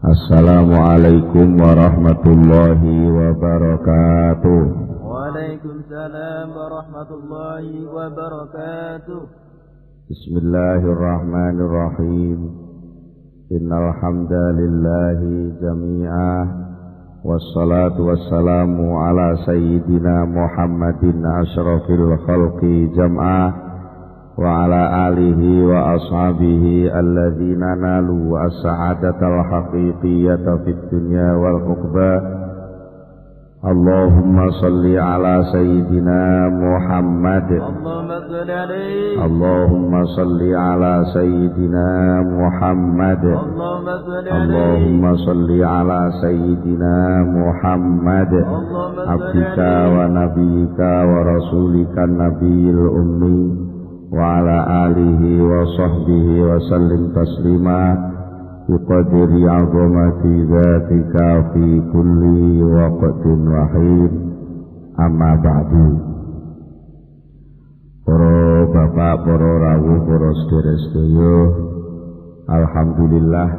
Assalamualaikum warahmatullahi wabarakatuh. Waalaikumsalam warahmatullahi wabarakatuh. Bismillahirrahmanirrahim. Innal hamdalillahi jami'ah wassalatu wassalamu ala sayyidina Muhammadin asyrafil khalqi jam'ah wa ala alihi wa ashabihi alladzina nalu as-sa'adatal haqiqiyyata fid dunya wal uqba. Allahumma salli ala sayyidina Muhammad. Allahumma salli ala sayyidina Muhammad. Allahumma salli ala sayyidina Muhammad abdika wa nabiyika wa rasulika nabiyil ummi wa ala alihi wa sahbihi wa sallim taslima biqadri azamati dzatika fi kulli waqtin wahid. Amma ba'du. Para bapak, para rawuh, para sedherek-sedherek, alhamdulillah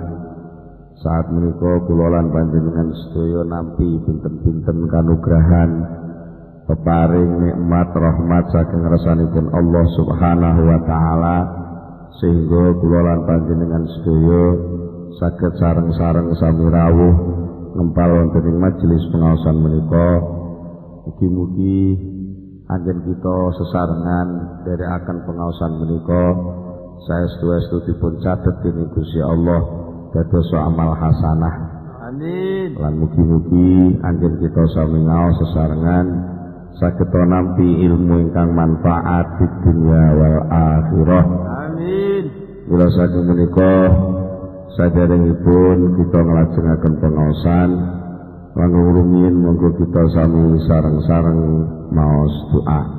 saat menika kula lan panjenengan sedaya nampi pinten-pinten kanugrahan peparing nikmat rahmat saking ngersanipun Allah Subhanahu wa taala, sehingga kula lan panjenengan sedaya saged sareng-sareng sami rawuh ngempal wonten ing majelis pengaosan menika. Mugi-mugi anggen kita sesarengan nderekaken pengaosan menika saestu-estu dipun catet dening Gusti Allah dados amal hasanah. Amin. Lan mugi-mugi anggen kita sami ngaos sesarengan saged nampi ilmu ingkang manfaat di dunia wal akhirah. Amin. Mula saking menika saderengipun kita nglajengaken pengaosan lan rumiyin monggo kita sami sareng-sareng maos doa.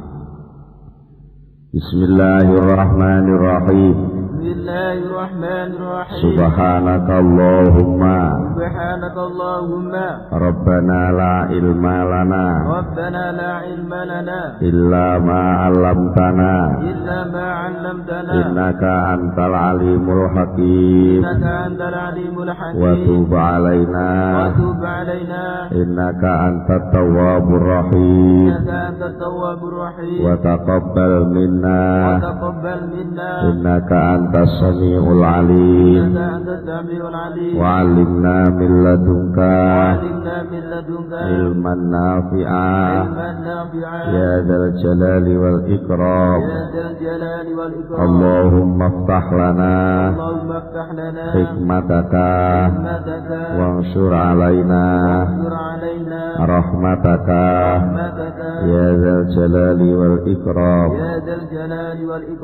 Bismillahirrahmanirrahim. Bismillahirrahmanirrahim. Subhanakallahumma Rabbana la ilma lana illa ma 'allamtana innaka antal alimul hakim wa tub 'alaina innaka antat tawwabur rahim wa taqabbal minna innaka antas samiul alim wa 'allimna min ladunka ilman nafi'a ya dzal jalali wal ikram. Allahumma iftah lana hikmataka wanshur 'alaina rahmataka ya dzal jalali wal ikram.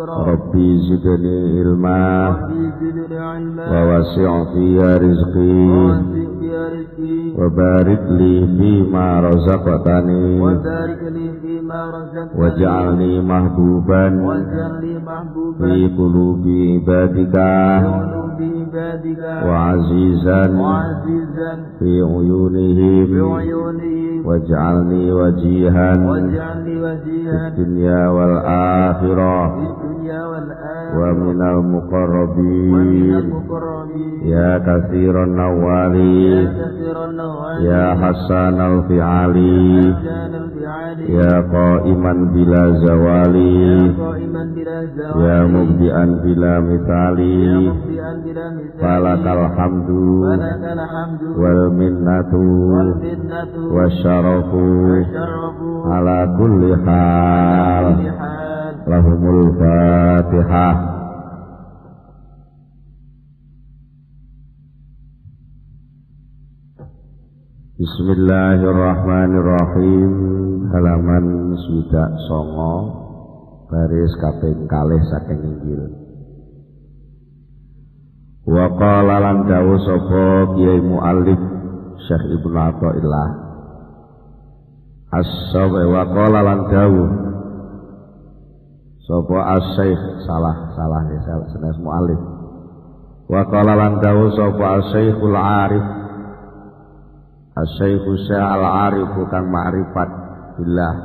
Rabbi zidni ilma wa wasi' fiya rizqi wa barik li fima razaqtani waj'alni mahbuban fi qulubi ibadika wa azizan fi uyunihim waj'alni wajihan fid dunya wal akhirah wa minal muqarrabin ya katsiran nawali ya hasanal fi'ali ya qaiman bila zawali ya mubdi'an bila mithali falakal hamdu wal minnatu wasyarafu ala kulli hal. Lahumul Fatihah. Bismillahirrahmanirrahim. Halaman 29 baris kaping kalih saking Injil. Wa qala lan dawuh sapa Kyai Muallif Syekh Ibnu Athaillah as-sawa wa qala lan dawuh sapa as-syekh salah nggih sanes muallif wa qala lan dawuh sapa as-syekhul arif as-syekhu sya'al arif kang ma'rifat billah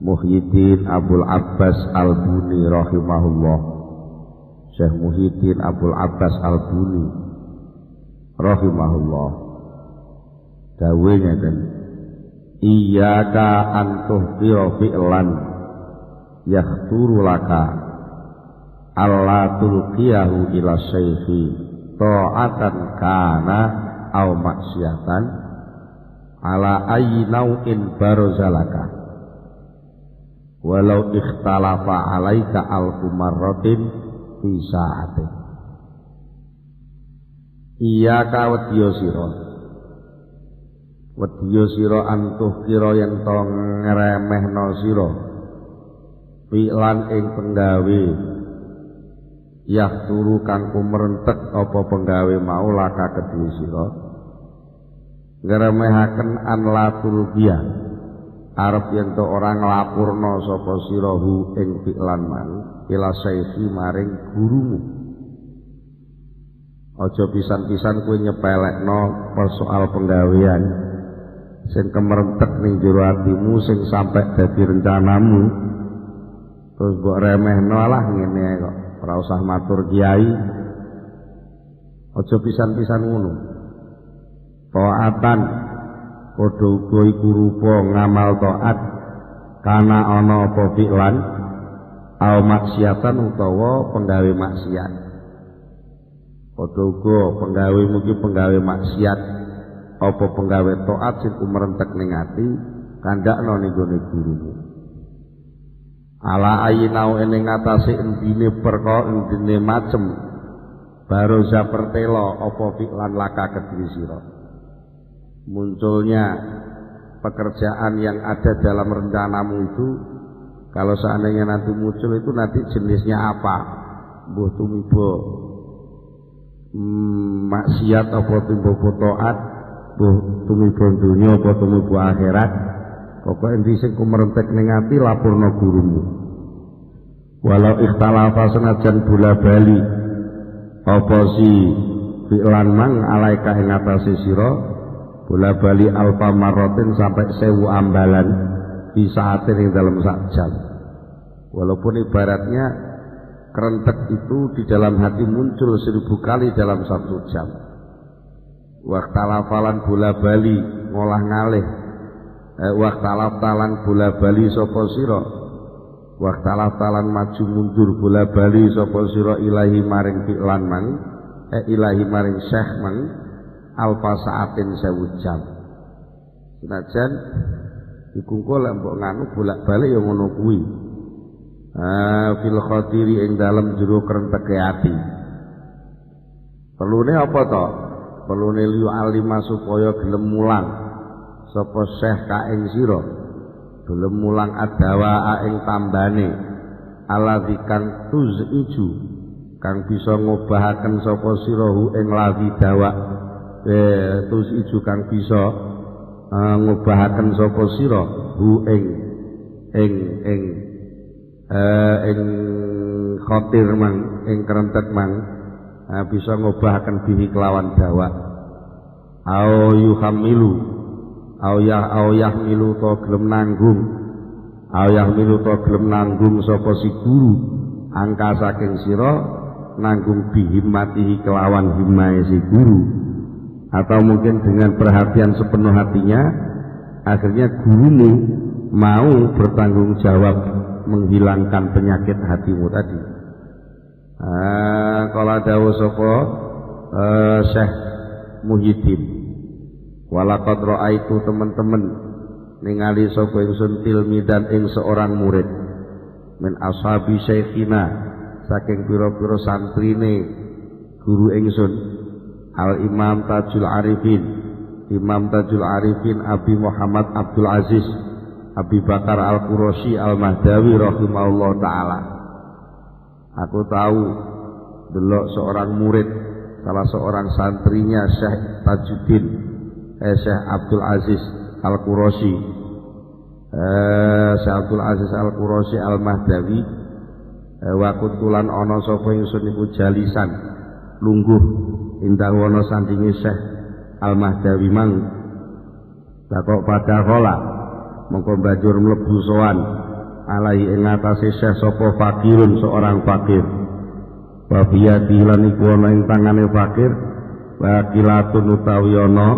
Muhyiddin Abul Abbas Al-Buni rahimahullah. Syekh Muhyiddin Abul Abbas Al-Buni rahimahullah dawuhe ngeten iyyaka an tuhfira fi'lan yakhturu laka alla tulqiyahu ila syaifi ta'atan kana aw maksiatan ala ayyi nau'in barazalaka walau ikhtalafa alaika alfu marratin fi sa'atin iyyaka wedya sira antuh kira yen to ngremehno sira fi'lan ing penggawe yahturu kang kumrentek apa penggawe mau laka kedue sira ngremehaken an latul biya arep yen to ora nglapurna sapa sira hu ing fi'lan man ila saifi maring gurumu aja pisan-pisan kowe nyepelekno persoal penggawean sing kemerentek ning jero atimu sing sampe dadi rencanamu terus mbok remehno lah ngene kok ora usah matur kiai aja pisan-pisan ngono taatan padha uga iku rupa ngamal taat kana ana apa fi'lan au maksiatan utawa penggawe maksiat padha uga penggawe mugi penggawe maksiat apa penggawe taat sing kumrentek ning ati kandhakno ning gone gurumu ala ayinau ing ngatasi endine perkara endine macem baroza pertelo apa fi'lan laka kediri sira munculnya pekerjaan yang ada dalam rencanamu itu kalau seandainya nanti muncul itu nanti jenisnya apa mbuh tumiba maksiat apa tumiba taat mbuh tumiba dunya apa tumiba akhirat pokoke endi sing kumerentek ning ati lapurna gurumu walau ikhtalafa senajan bola bali apa si fi'lan mang alaika ing atase sira bola bali alfa marratin sampai 1000 ambalan di saatin ing dalam sak jam walaupun ibaratnya kerentek itu di dalam hati muncul 1000 kali dalam 1 jam waktalafalan bola bali ngolah ngalih waktalaf-talan bola bali sapa sira waktalaf-talan maju mundur bola bali sapa sira ilahi maring fi'lan mang ilahi maring syekh mang alfa saatin 1000 jam senajan dikungkul lek mbok nganu bolak-balik ya ngono kuwi fil khatiri ing dalem jero krenteke ati perlune apa to perlune liyu alima supaya gelem mulang sapa syekh ka ing sira gelem mulang adawa ing tambane aladzi kang tuziju kang bisa ngobahaken sapa sira hu ing lawi dawa tuziju kang bisa ngobahaken sapa sira hu ing khatir mang ing krentek mang bisa ngobahaken bihi kelawan dawa au yuhamilu au yahmilu to gelem nanggung sapa si guru angka saking sira nanggung bihimmatihi kelawan himmahe si guru atau mungkin dengan perhatian sepenuh hatinya akhirnya gurumu mau bertanggung jawab menghilangkan penyakit hatimu tadi. Kalau dawuh sapa Syekh Muhyiddin walaqad ra'aitu teman-teman ningali sapa ingsun tilmidan ing seorang murid min ashabi syekhina saking pira-pira santrine guru ingsun al Imam Tajul Arifin Abi Muhammad Abdul Aziz Abi Bakar Al-Qurashi Al-Mahdawi rahimahullah ta'ala. Aku tahu delok seorang murid salah seorang santrinya Syekh Tajuddin Syekh Abdul Aziz Al-Qurashi Syekh Abdul Aziz Al-Qurashi Al-Mahdawi wa kuntulan ana sapa ingsun iku jalisan lungguh indah wana sandinge Syekh Al-Mahdawi mang takok pada kola mongko banjur mlebu sowan alai ing atase Syekh sapa fakirun seorang fakir wa biyadi lan iku ana ing tangane fakir bakilatun utawi ana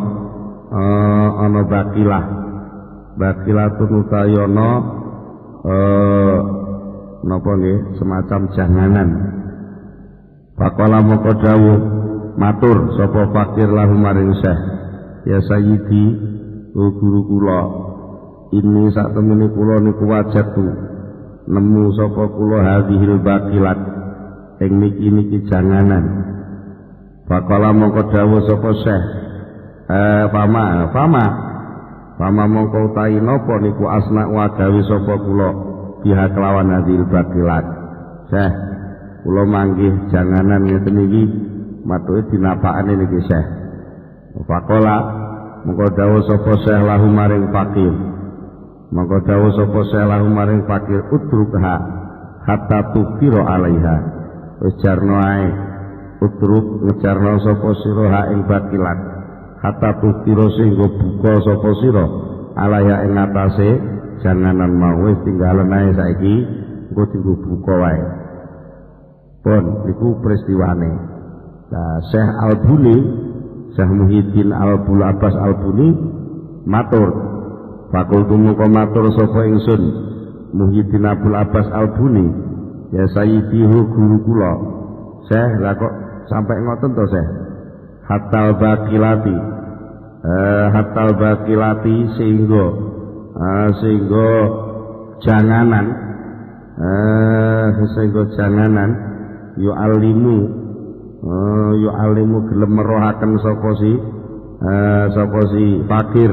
bakilatun utawi ana napa nggih semacam janganan. Faqala moko dawuh matur sapa fakir lahu maring Syekh, ya sayyidi guru kula, ini sak temene kula niku wajatu nemu sapa kula hadhil bakilat ing niki janganan. Faqala moko dawuh sapa Syekh, fama mongko utahi napa niku asna wa gawe sapa kula biha kelawan hadhil bakilat. Syekh, kula manggih janganan ngeten iki matuke dinapakane niki Syekh. Faqala mongko dawuh sapa Syekh lahu maring fakir, mongko dawuh sapa Syekh lahu maring fakir, utrukha hatta tukira alaiha. Wis jarno ae, utruk ngejarno sapa sira ha ing bakilat hatta tukira sehingga buka sapa sira alaiha ing atase janganan mau. Wis tinggalen ae saiki engko dienggo buka wae. Pun niku peristiwane. Nah, Syekh Al-Buni, Syekh Muhyiddin Al-Bul Abbas Al-Buni matur, fakultu muka matur sapa ingsun Muhyiddin Abdul Abbas Al-Buni, ya sayyidihu guru kula. Syekh, lah kok sampai ngoten to Syekh? Hatal bakilati sehingga janganan yu'allimu gelem merohaken sapa si fakir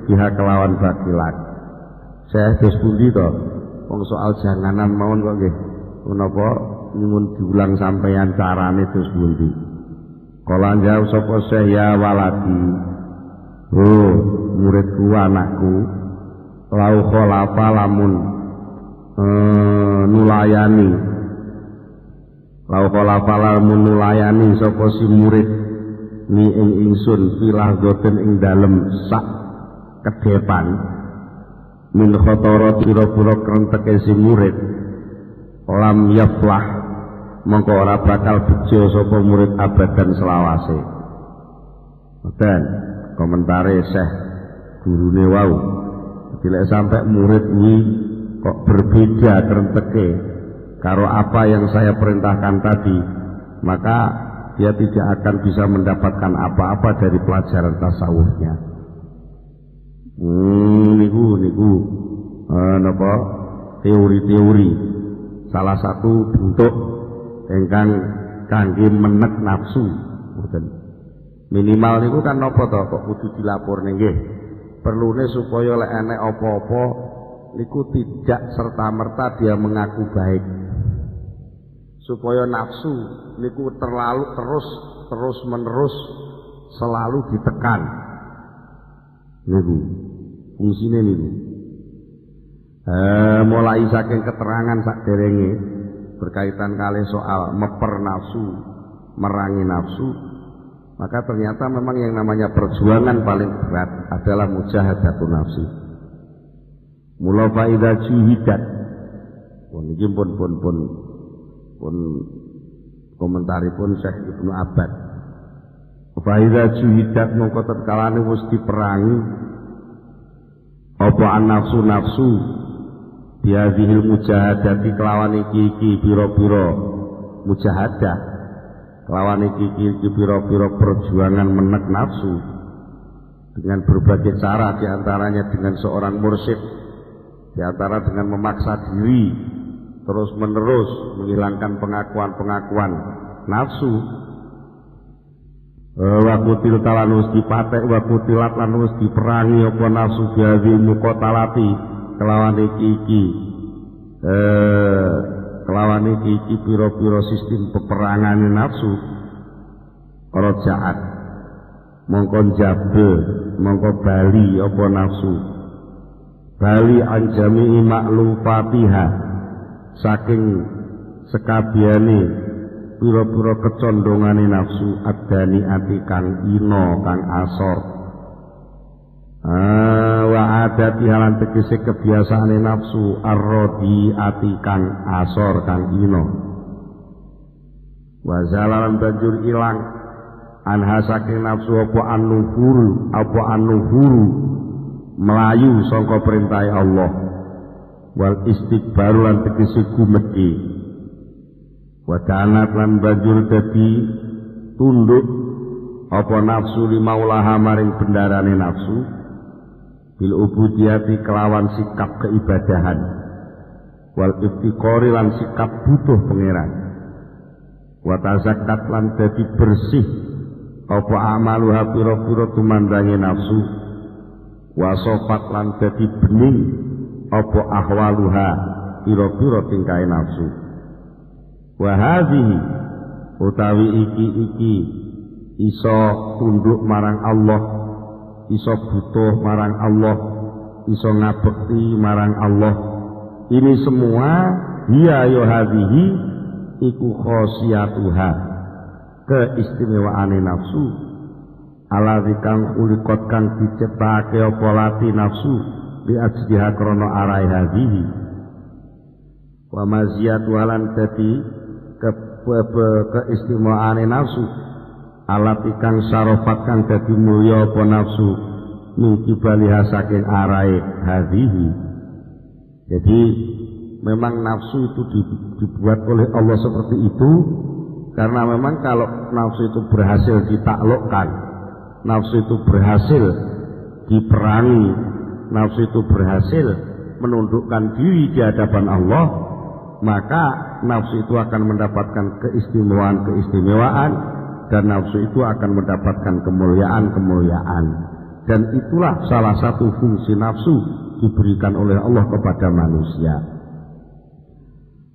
biha kelawan bakilat. Saya dos pundi to wong soal janganan mawon kok nggih menapa nyuwun diulang sampeyan carane dos pundi. Kala jawab sapa Syekh, ya waladi, oh muridku anakku, lau khalafa lamun nulayani sapa si murid ni ing ingsun filah goten ing dalem sak kedepan min khotoro pira-pira krenteke si murid, lam yaflah mongko ora bakal bejo sapa murid abadan selawase. Dan komentare Syekh gurune wau, bila sampai murid ini kok berbeda krenteke karo apa yang saya perintahkan tadi, maka dia tidak akan bisa mendapatkan apa-apa dari pelajaran tasawufnya. Niku napa teori-teori salah satu bentuk ingkang kangge menek nafsu. Minimal niku kan napa to kok kudu dilaporne nggih. Perlune supaya lek enek apa-apa niku tidak serta-merta dia mengaku baik. Supaya nafsu niku terus menerus selalu ditekan. Niku fungsine niku. Mulai saking keterangan sakderenge berkaitan kali soal meper nafsu, merangi nafsu, maka ternyata memang yang namanya perjuangan paling berat adalah mujahadatun nafsi. Mula faida juhidat. Niki pun komentaripun Syekh Ibnu Abbad. Faida juhidat mongko tetkalane wis diperangi apa an nafsu biadhil mujahadati kelawan iki pira-pira mujahadah, kelawan iki pira-pira perjuangan menek nafsu dengan berbagai cara, diantaranya dengan seorang mursyid, diantara dengan memaksa diri terus menerus menghilangkan pengakuan nafsu. Wakutil talanus dipatek, wakutilat lanus diperangi apa nafsu biadhil muqatalati kelawan iki pira-pira sistem peperangan nafsu. Rojaat mongko jabe mongko bali apa nafsu, bali anjami maklufatiha saking sekabiyane pira-pira kecondongane nafsu, adani ati kang ino kang asor. Wa adati halan tegese kebiasaane nafsu arrodi ati kang asor kang ino. Wa zalalan banjur ilang anha saking nafsu apa an-nufuru melayu sangka perintah Allah wal istikbaru lan tegese gumedhe wa kanat lan banjur dadi tunduk apa nafsu limaulaha maring bendarane nafsu bil ubudiyati kelawan sikap keibadahan wal iftiqori lan sikap butuh pangeran wa tazakkat lan dadi bersih apa amaluha pira-pira tumandange nafsu wa sofat lan dadi bening apa ahwaluha pira-pira tingkahe nafsu wa hadhihi utawi iki iso tunduk marang Allah iso butuh marang Allah iso ngabekti marang Allah ini semua dia yo hadhihi iku khosiyatuha keistimewaane nafsu ala kang ulikot kang diciptakake apa lati nafsu bi ajdiha krana arai hadhihi wa maziyatu lan dadi keistimewaane nafsu alat ikang sarofat kang dadi mulya apa nafsu min kibaliha saking arai hadhihi. Jadi memang nafsu itu dibuat oleh Allah seperti itu karena memang kalau nafsu itu berhasil ditaklukkan, nafsu itu berhasil diperangi, nafsu itu berhasil menundukkan diri di hadapan Allah, maka nafsu itu akan mendapatkan keistimewaan dan nafsu itu akan mendapatkan kemuliaan dan itulah salah satu fungsi nafsu diberikan oleh Allah kepada manusia.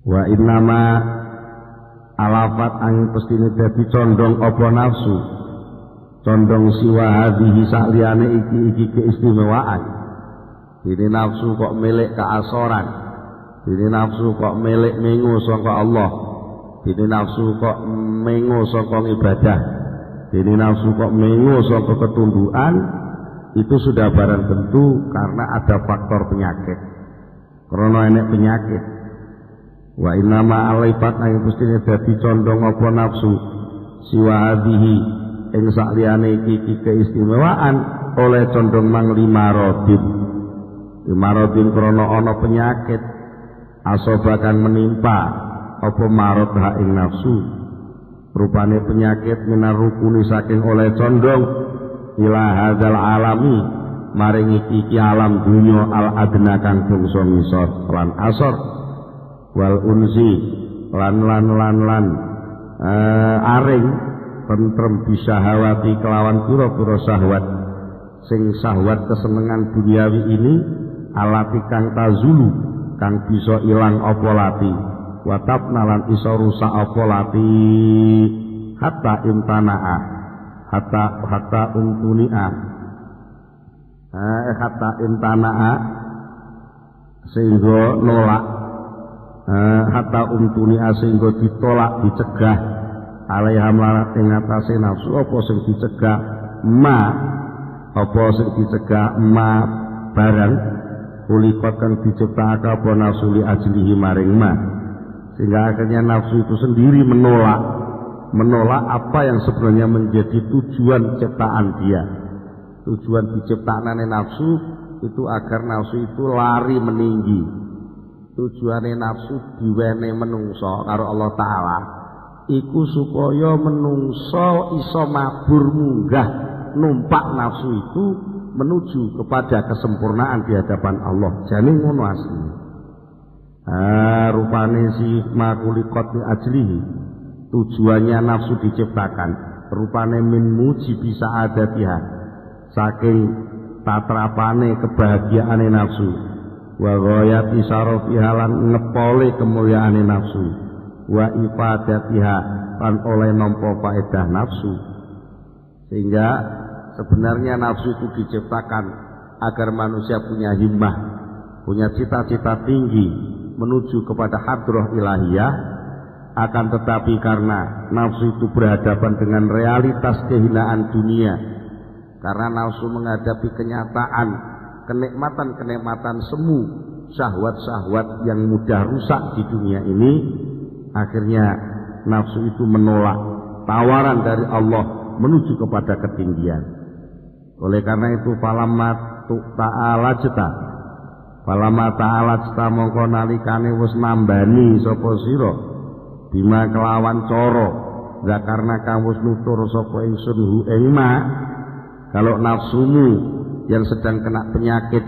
Wa innama alafat angin pestine dadi condong apa nafsu condong siwa hadhihi sakliyane iki keistimewaan. Ini nafsu kok milik keasoran, ini nafsu kok milik mengu sangka Allah, ini nafsu kok mengu sangka ibadah, ini nafsu kok mengu sangka ketundukan. Itu sudah barang tentu karena ada faktor penyakit. Karena enek penyakit. Wa innama alaifat ang pustine dadi condong apa nafsu siwa hadhihi ing sakliyane iki keistimewaan oleh condong mang limarodin krana ana penyakit asobakan menimpa apa marad ha ing nafsu rupane penyakit minar rukuni saking oleh condong ila hadzal alami maring iki alam dunya al adna kang bangsa ngisor lan asor wal unzi lan aring tentrem bisahawati kelawan pira-pira syahwat sing syahwat kesenengan duniawi ini alati kang tazulu kang bisa ilang apa lati wa tabna lan iso rusak apa lati hatta imtanaa hatta imtanaa sehingga nolak hatta sehingga ditolak dicegah alaiha marat ing atase nafsu apa sing dicegah barang ulikot kang diciptakake apa nafsu li ajlihi maring sehingga akhirnya nafsu itu sendiri menolak apa yang sebenarnya menjadi tujuan ciptaan dia. Tujuan diciptakannya nafsu itu agar nafsu itu lari meninggi. Tujuannya nafsu diwene menungso karo Allah Ta'ala iku supaya menungso iso mabur munggah numpak nafsu itu menuju kepada kesempurnaan di hadapan Allah. Jane ngono asli. Rupane si makulikot li ajlihi tujuannya nafsu diciptakan rupane min mujibi sa'adatiha saking tatrapane kebahagiaane nafsu wa ghayati syarafiha lan ngepole kemuliaane nafsu wa ifadatiha lan oleh nampa faedah nafsu sehingga sebenarnya nafsu itu diciptakan agar manusia punya himmah punya cita-cita tinggi menuju kepada hadrah ilahiyah. Akan tetapi karena nafsu itu berhadapan dengan realitas kehinaan dunia, karena nafsu menghadapi kenyataan kenikmatan semu syahwat-syahwat yang mudah rusak di dunia ini, akhirnya nafsu itu menolak tawaran dari Allah menuju kepada ketinggian. Oleh karena itu falamma ta'ala jeta mongko nalikane wis nambani sapa sira bima kelawan cara karena kang wis nutur sapa ingsun hu ing ma. Kalau nafsumu yang sedang kena penyakit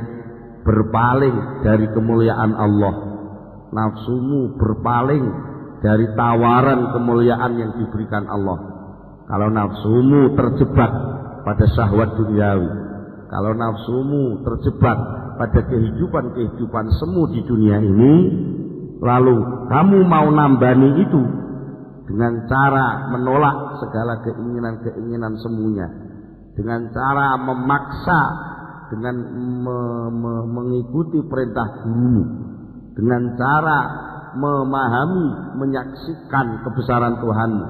berpaling dari kemuliaan Allah, nafsumu berpaling dari tawaran kemuliaan yang diberikan Allah, kalau nafsumu terjebak pada syahwat duniawi, kalau nafsumu terjebak pada kehidupan semu di dunia ini, lalu kamu mau nambani itu dengan cara menolak segala keinginan semuanya, dengan cara memaksa, dengan mengikuti perintah gurumu, dengan cara memahami, menyaksikan kebesaran Tuhanmu,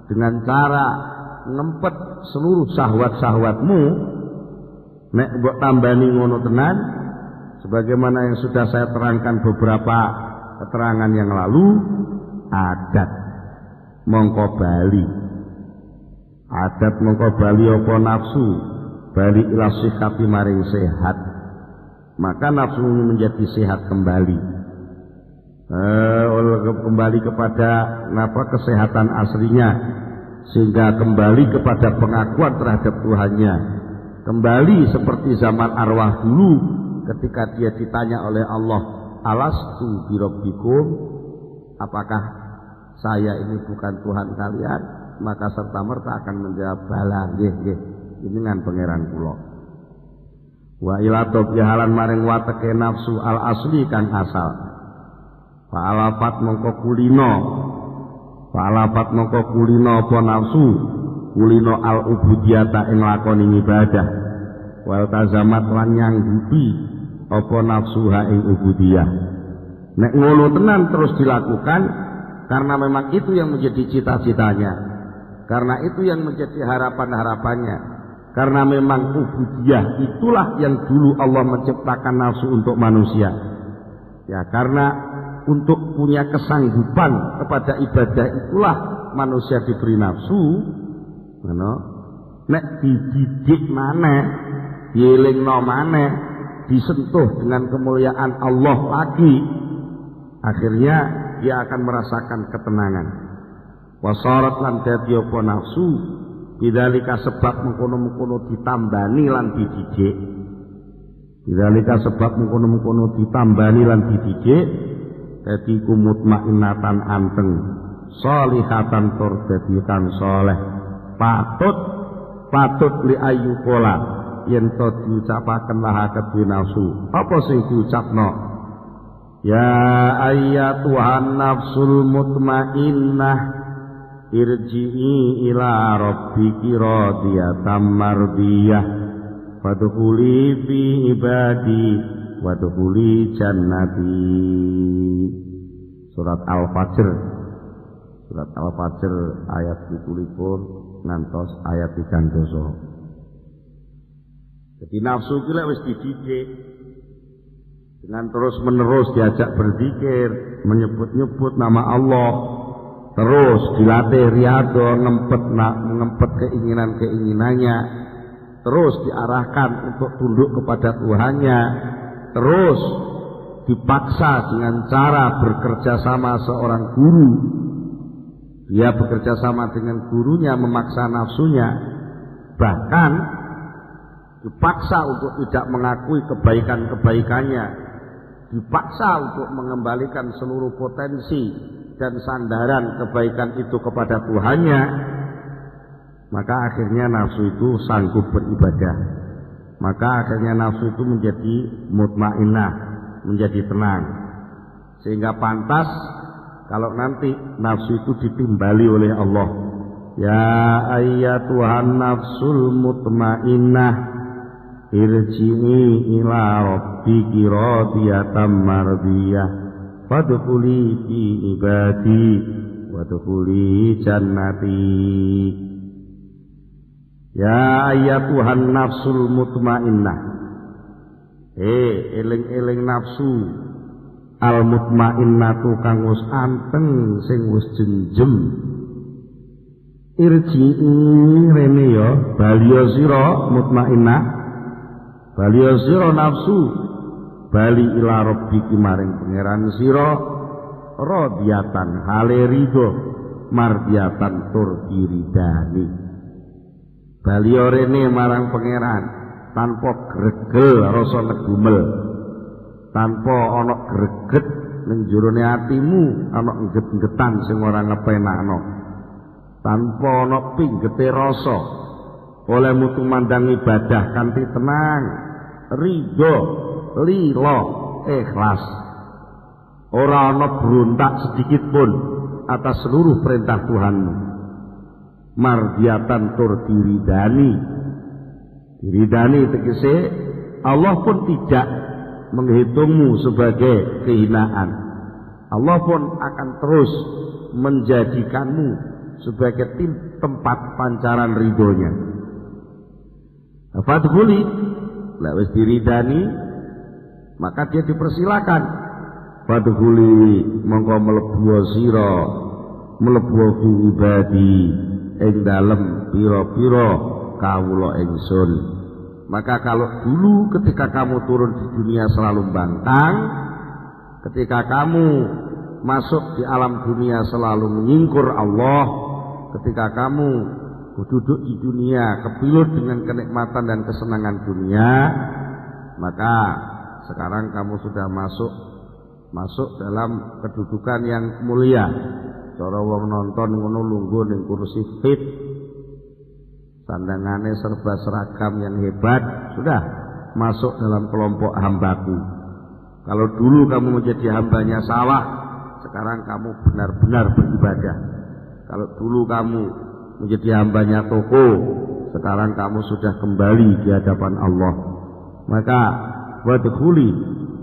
dengan cara ngempet seluruh syahwat-syahwatmu, nek mbok tambani ngono tenan, sebagaimana yang sudah saya terangkan beberapa keterangan yang lalu, adat mongko bali, adat mongko bali apa nafsu, bali ila sihhati maring sehat, maka nafsu menjadi sehat kembali. Kembali kepada kesehatan aslinya, sehingga kembali kepada pengakuan terhadap Tuhannya, kembali seperti zaman arwah dulu ketika dia ditanya oleh Allah, alastu birabbikum, apakah saya ini bukan Tuhan kalian? Maka serta merta akan menjawab bala, nggih nggih, jenengan pangeran kula. Wa ila jahalan maring wateke nafsu al asli kang asal. Fa'alafat mongko kulino apa nafsu, kulino al ubudiyata ing lakoni ibadah, wal tazamat lan nyanggupi apa nafsu ha ing ubudiyah. Nek ngono tenan terus dilakukan karena memang itu yang menjadi cita-citanya, karena itu yang menjadi harapan-harapannya, karena memang ubudiyah itulah yang dulu Allah menciptakan nafsu untuk manusia. Ya, karena untuk punya kesanggupan kepada ibadah itulah manusia diberi nafsu. Nek dididik maneh, dielingno maneh, disentuh dengan kemuliaan Allah lagi, akhirnya dia akan merasakan ketenangan. Wasarat lan dadi apa nafsu bidzalika sebab mengkono-mengkono ditambani lan dididik, bidzalika sebab mengkono-mengkono ditambani lan dididik, dadi mutmainnatan anteng, sholihatan tur dadi kang saleh, patut li ayu pola yen to diucapaken laha kedue nafsu. Apa sing diucapno? Ya ayyatuhan nafsul mutmainnah irji'i ila rabbiki radiyatan mardiyah fadkhuli fi ibadi wadkhuli jannati. Surat Al-Fajr ayat 17 ngantos ayat 3. Jadi nafsu ki lek wis dididik dengan terus menerus diajak berzikir, menyebut-nyebut nama Allah, terus dilatih riyadhah, ngempet keinginan-keinginannya, terus diarahkan untuk tunduk kepada Tuhannya, terus dipaksa dengan cara bekerja sama seorang guru. Dia bekerja sama dengan gurunya, memaksa nafsunya, bahkan dipaksa untuk tidak mengakui kebaikan-kebaikannya, dipaksa untuk mengembalikan seluruh potensi dan sandaran kebaikan itu kepada Tuhannya. Maka akhirnya nafsu itu sanggup beribadah, maka akhirnya nafsu itu menjadi mutmainnah, menjadi tenang, sehingga pantas kalau nanti nafsu itu ditimbali oleh Allah. Ya ayyatuhan nafsul mutmainnah irji'i ila rabbiki radiyatan mardiyah fadkhuli fi ibadi wadkhuli jannati. Ya ayyatuhan nafsul mutmainnah, eling-eling nafsu al mutmainnatu kang wis anteng, sing wis jenjem. irji'i rene ya baliya sira mutmainnah baliya sira nafsu bali ila rabbiki maring pangeran sira radiyatan hale ridho mardiyatan tur diridani baliya rene marang pangeran tanpa gregel rasa negumel tanpa ana greget ning jerone atimu ana engget-enggetan sing ora ngepenakno tanpa ana pinggete rasa oleh mutu mandang ibadah kanthi tenang ridho lila ikhlas ora ana berontak sedikit pun atas seluruh perintah Tuhanmu mardiyatan tur diridani tegese Allah pun tidak menghitungmu sebagai kehinaan Allah pun akan terus menjadikanmu sebagai tempat pancaran ridhonya fadkhuli lek wis diridani maka dia dipersilakan fadkhuli mongko mlebu sira mlebu fi ibadi ing dalem pira-pira kawula ingsun. Maka kalau dulu ketika kamu turun di dunia selalu bangkang, ketika kamu masuk di alam dunia selalu menyingkur Allah, ketika kamu duduk di dunia kepilut dengan kenikmatan dan kesenangan dunia, maka sekarang kamu sudah masuk dalam kedudukan yang mulia. Cara wong nonton ngono lungguh ning kursi fit, sandangannya serba seragam yang hebat, sudah masuk dalam kelompok hambaku. Kalau dulu kamu menjadi hambanya sawah, sekarang kamu benar-benar beribadah. Kalau dulu kamu menjadi hambanya toko, sekarang kamu sudah kembali di hadapan Allah. Maka wadkhuli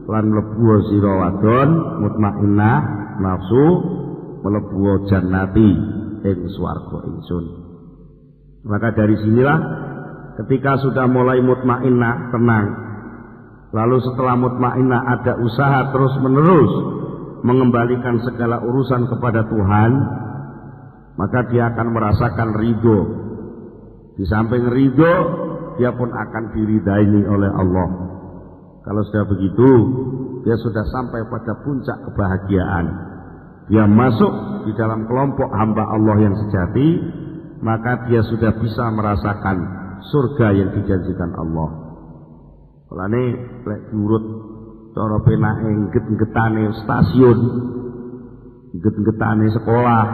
lan mlebu sira wadon mutmainnah nafsu mlebu jannati ing swarga ingsun. Maka dari sinilah ketika sudah mulai mutmainnah tenang, lalu setelah mutmainnah ada usaha terus menerus mengembalikan segala urusan kepada Tuhan, maka dia akan merasakan ridho. Di samping ridho, dia pun akan diridai oleh Allah. Kalau sudah begitu, dia sudah sampai pada puncak kebahagiaan. Dia masuk di dalam kelompok hamba Allah yang sejati, maka dia sudah bisa merasakan surga yang dijanjikan Allah. Mulane lek diurut cara penake ngget-nggetane stasiun, ngget-nggetane sekolah,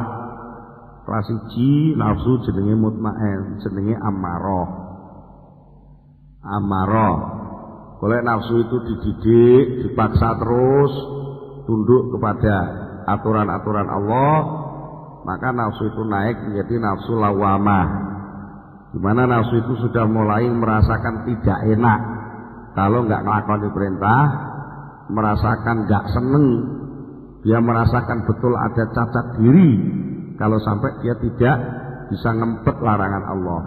kelas 1 nafsu jenenge mutmain, jenenge amarah. Kalau nafsu itu dididik, dipaksa terus tunduk kepada aturan-aturan Allah, maka nafsu itu naik menjadi nafsu lawamah, di mana nafsu itu sudah mulai merasakan tidak enak kalau nggak ngelakoni perintah, merasakan nggak seneng, dia merasakan betul ada cacat diri kalau sampai dia tidak bisa ngempet larangan Allah.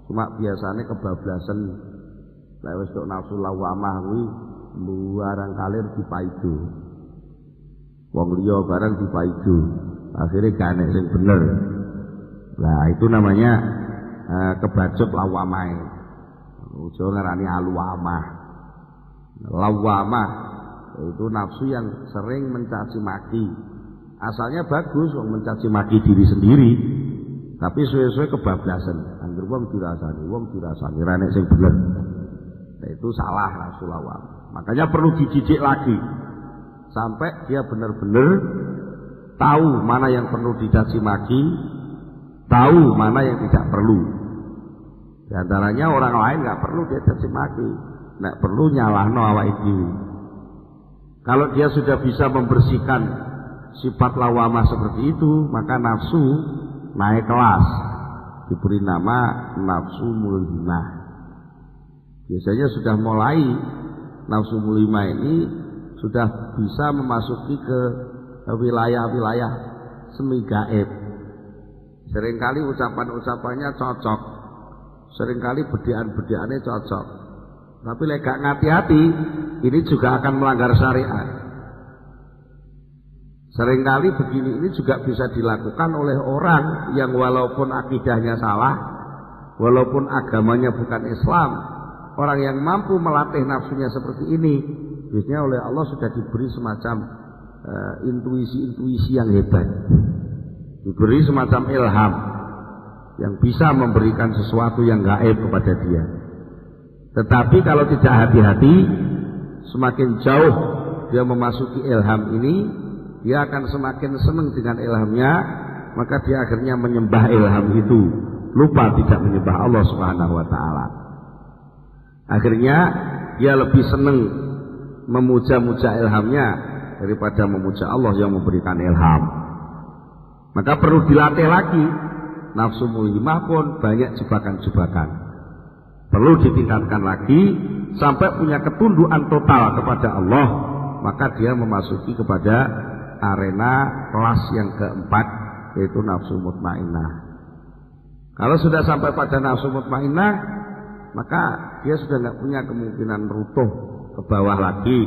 Cuma biasanya kebablasan lek wis tok nafsu lawamah kuwi barang kalir dipaido. Wong liya barang dipaido. Akhirnya gak enek sing bener. Nah, itu namanya kebacut lawamah. Ujo ngarani alwamah. Lawamah itu nafsu yang sering mencaci maki. Asalnya bagus wong mencaci maki diri sendiri, tapi suwe-suwe kebablasan. Anggere wong dirasani ra enek sing bener. Nah, itu salah nafsu lawamah. Makanya perlu dididik lagi sampai dia benar-benar tahu mana yang perlu dicaci maki, tahu mana yang tidak perlu. Di antaranya orang lain nggak perlu dia caci maki, nggak perlu nyalahno awake dhewe. Kalau dia sudah bisa membersihkan sifat lawamah seperti itu, maka nafsu naik kelas, diberi nama nafsu mulhimah. Biasanya sudah mulai nafsu mulhimah ini sudah bisa memasuki ke wilayah-wilayah semi gaib. Seringkali ucapan-ucapannya cocok, seringkali bedian-bediannya cocok. Tapi lek gak hati-hati, ini juga akan melanggar syariat. Seringkali begini ini juga bisa dilakukan oleh orang yang walaupun akidahnya salah, walaupun agamanya bukan Islam, orang yang mampu melatih nafsunya seperti ini, biasanya oleh Allah sudah diberi semacam intuisi-intuisi yang hebat, diberi semacam ilham yang bisa memberikan sesuatu yang gaib kepada dia. Tetapi kalau tidak hati-hati, semakin jauh dia memasuki ilham ini, dia akan semakin senang dengan ilhamnya, maka dia akhirnya menyembah ilham itu, lupa tidak menyembah Allah Subhanahu wa taala. Akhirnya dia lebih senang memuja-muja ilhamnya daripada memuja Allah yang memberikan ilham. Maka perlu dilatih lagi. Nafsu mulhimah pun banyak jebakan-jebakan. Perlu ditingkatkan lagi sampai punya ketundukan total kepada Allah, maka dia memasuki kepada arena kelas yang keempat, yaitu nafsu mutmainnah. Kalau sudah sampai pada nafsu mutmainnah, maka dia sudah tidak punya kemungkinan runtuh ke bawah lagi,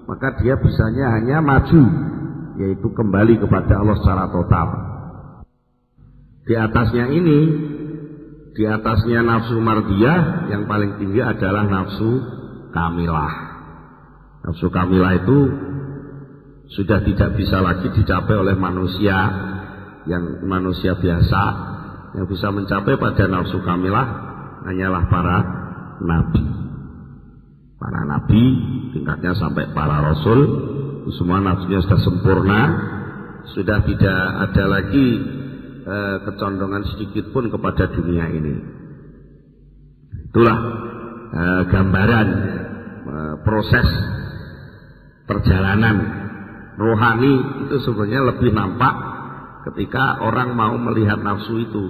maka dia bisanya hanya maju, yaitu kembali kepada Allah secara total. Di atasnya ini, di atasnya nafsu mardiyah, yang paling tinggi adalah nafsu kamilah. Nafsu kamilah itu sudah tidak bisa lagi dicapai oleh manusia, yang manusia biasa. Yang bisa mencapai pada nafsu kamilah hanyalah para nabi. Para nabi tingkatnya sampai para rasul, semua nafsunya sudah sempurna, sudah tidak ada lagi kecondongan sedikit pun kepada dunia ini. Itulah gambaran proses perjalanan rohani itu sebenarnya lebih nampak ketika orang mau melihat nafsu itu.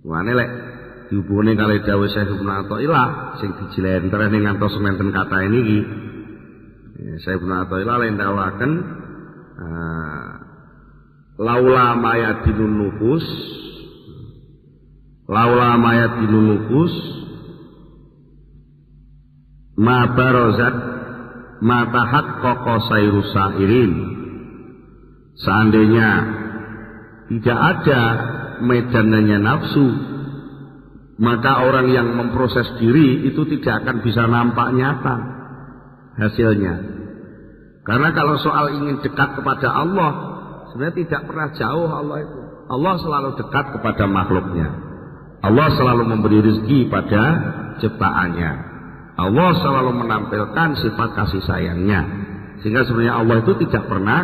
Wane lek dihubungi kali dawuh Syekh Ibnu Athaillah sing dijlentreni ngantos sementen kata ini iki. Syekh Ibnu Athaillah lain dawaken laula mayadinun nufus, laula mayadinun nufus ma barazat ma tahaqqaqa sayrus sairin. Seandainya tidak ada medannya nafsu, maka orang yang memproses diri itu tidak akan bisa nampak nyata hasilnya. Karena kalau soal ingin dekat kepada Allah, sebenarnya tidak pernah jauh Allah itu. Allah selalu dekat kepada makhluknya. Allah selalu memberi rezeki pada ciptaannya. Allah selalu menampilkan sifat kasih sayangnya. Sehingga sebenarnya Allah itu tidak pernah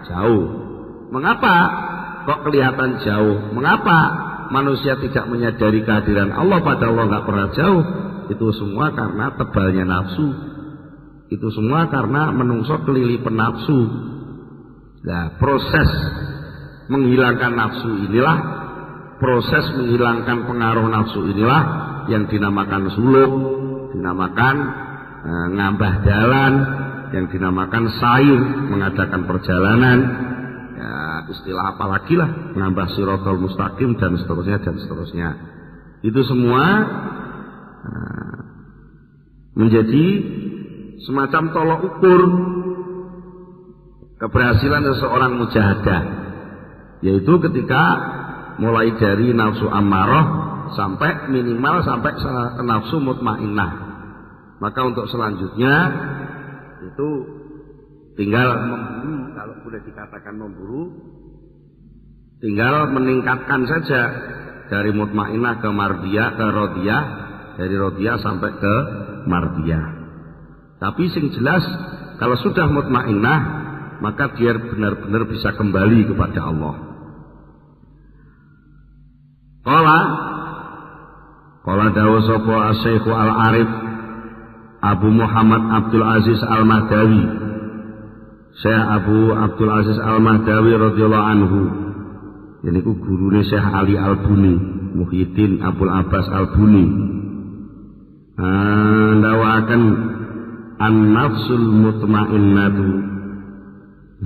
jauh. Mengapa kok kelihatan jauh? Mengapa manusia tidak menyadari kehadiran Allah padahal Allah nggak pernah jauh? Itu semua karena tebalnya nafsu. Itu semua karena menungso kelilipan nafsu. Nah, proses menghilangkan nafsu inilah, proses menghilangkan pengaruh nafsu inilah yang dinamakan suluk, dinamakan ngambah jalan, yang dinamakan sair, mengadakan perjalanan. Ya, istilah apa lagi lah, ngambah siratal mustaqim dan seterusnya dan seterusnya. Itu semua menjadi semacam tolok ukur keberhasilan seseorang mujahadah, yaitu ketika mulai dari nafsu ammarah sampai minimal sampai ke nafsu mutmainnah. Maka untuk selanjutnya itu tinggal memburu, kalau boleh dikatakan memburu, tinggal meningkatkan saja dari mutmainnah ke mardiyah, ke rodiyah, dari rodiyah sampai ke mardiyah. Tapi sing jelas kalau sudah mutmainnah, maka dia benar-benar bisa kembali kepada Allah. Qala dawuh sapa Asy-Syaikh Al-Arif Abu Muhammad Abdul Aziz Al-Mahdawi, Syekh Abu Abdul Aziz Al-Mahdawi radhiyallahu anhu, yaiku gurune Syekh Ali Al-Buni, Muhyiddin Abdul Abbas Al-Buni. Ndawaken an-nafsul mutmainnatu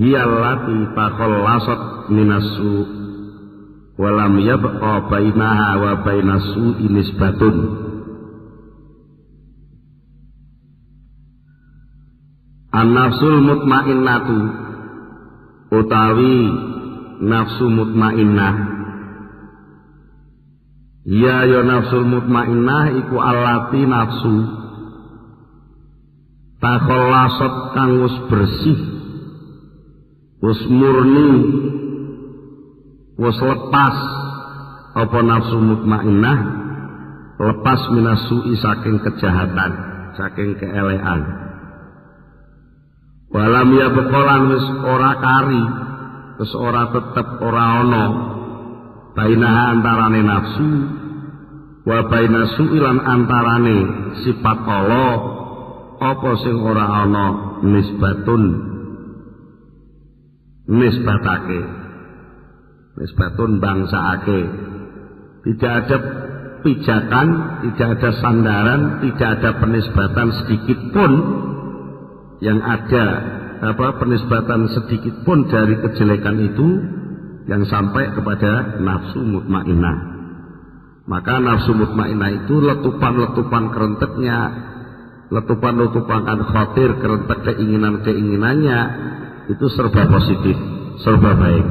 hiyallati takhallasat minassu wa lam yabqa bainaha wa bainassu nisbatun. An-nafsul mutmainnatu, utawi nafsu mutmainnah. Ya ya nafsul mutmainnah iku allati nafsu takhallasat kang wis bersih, wis murni, wis lepas apa nafsu mutmainnah, lepas minasu'i saking kejahatan, saking keelekan. Walam ya bekolan wis ora kari, wis ora tetep ora ana bainaha antarane nafsu wa baina su'ilan antarane sifat Allah apa sing ora ana nisbatun bangsaake. Tidak ada pijakan, tidak ada sandaran, tidak ada penisbatan sedikit pun yang ada penisbatan sedikit pun dari kejelekan itu yang sampai kepada nafsu mutmainnah. Maka nafsu mutmainnah itu letupan-letupan kerenteknya, letupan-letupan khawatir, kerentek keinginan-keinginannya itu serba positif, serba baik.